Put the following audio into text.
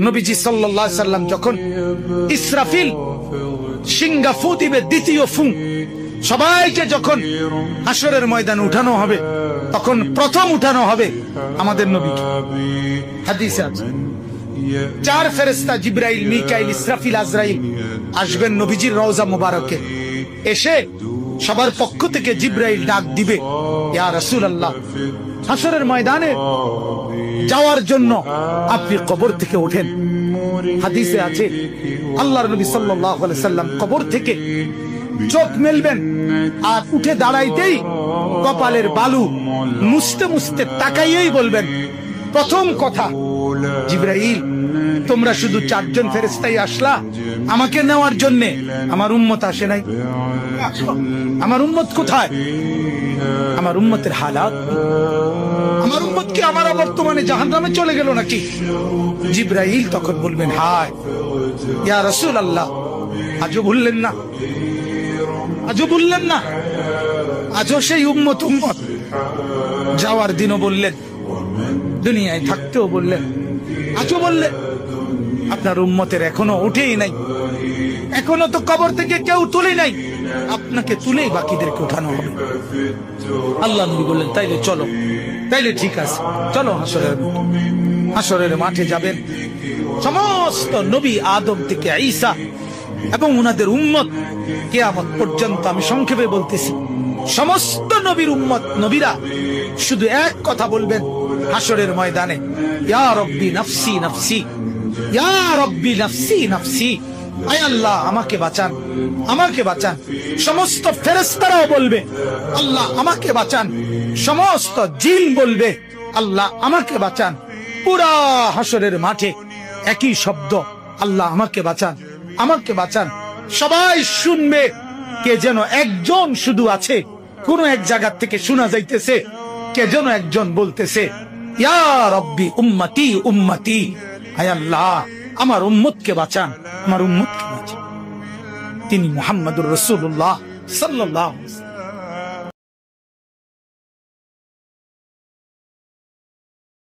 নবীজি সাল্লাল্লাহু আলাইহি সাল্লাম যখন ইসরাফিল সিংহা ফু দিবে, দ্বিতীয় ফু, সবাইকে যখন হাসরের ময়দানে উঠানো হবে, তখন প্রথম উঠানো হবে আমাদের নবীকে। হাদিসে আছে 4 ফেরেশতা জিবরাইল, মিকাইল, ইসরাফিল, আজরাইল আসবেন নবীজির রওজা মুবারকে। এসে সবার পক্ষ থেকে জিবরাইল ডাক দিবে, ইয়া রাসূলুল্লাহ, হাসরের ময়দানে যাওয়ার জন্য আপনি কবর থেকে ওঠেন। হাদিসে আছে আল্লাহর নবী সাল্লাল্লাহু আলাইহি সাল্লাম কবর থেকে চোখ মেলবেন, আর উঠে দাঁড়াইতেই কপালের বালু মুছতে মুছতে তাকাইয়েই বলবেন প্রথম কথা, জিবরাইল, তোমরা শুধু 4 জন ফেরেশতাই আসলা আমাকে নেওয়ার জন্য, আমার উম্মত আসে নাই। আমার উম্মত কোথায়? আমার উম্মতের হালাত, আমার উম্মত কি আমার বর্তমানে জাহান্নামে চলে গেল নাকি? জিবরাইল তখন বলবেন, হায় ইয়া রাসূলুল্লাহ, আজও ভুললেন না, আজও বললেন না, আজও সেই উম্মত উম্মত। যাওয়ার দিনও বললেন, দুনিয়ায় থাকতেও বললেন, আজও বললেন। আপনার উম্মতের এখনো উঠেই নাই, এখনো তো কবর থেকে কেউ তুলে নাই, আপনাকে তুলেই বাকিদেরকে উঠানো হবে। আল্লাহ নবী বললেন, তাইলে চলো, তাইলে ঠিক আছে, চলো হাসরের মাঠে যাবেন। সমস্ত নবী আদম থেকে ঈসা এবং উনাদের উম্মত কিয়ামত পর্যন্ত, আমি সংক্ষেপে বলতেছি, সমস্ত নবীর উম্মত, নবীরা শুধু এক কথা বলবেন হাসরের ময়দানে, ইয়া রব্বি নাফসি নাফসি, ইয়া রব্বি নাফসি নাফসি, আয় আল্লাহ আমাকে বাঁচান, আমাকে বাঁচান। সমস্ত ফেরেশতারাও বলবে, আল্লাহ আমাকে বাঁচান। সমস্ত জিন বলবে, আল্লাহ আমাকে বাঁচান। পুরা হাসরের মাঠে একই শব্দ, আল্লাহ আমাকে বাঁচান, আমাকে বাঁচান। সবাই শুনবে, কে যেন একজন শুধু আছে, কোন এক জায়গা থেকে শোনা যাইতেছে, কে যেন একজন বলতেছে, ইয়া রব্বি উম্মতি উম্মতি, আয় আল্লাহ আমার উম্মতকে বাঁচান, আমার উম্মতকে বাঁচান। তিনি মুহাম্মদুর রাসূলুল্লাহ সাল্লাল্লাহু আলাইহি ওয়াসাল্লাম।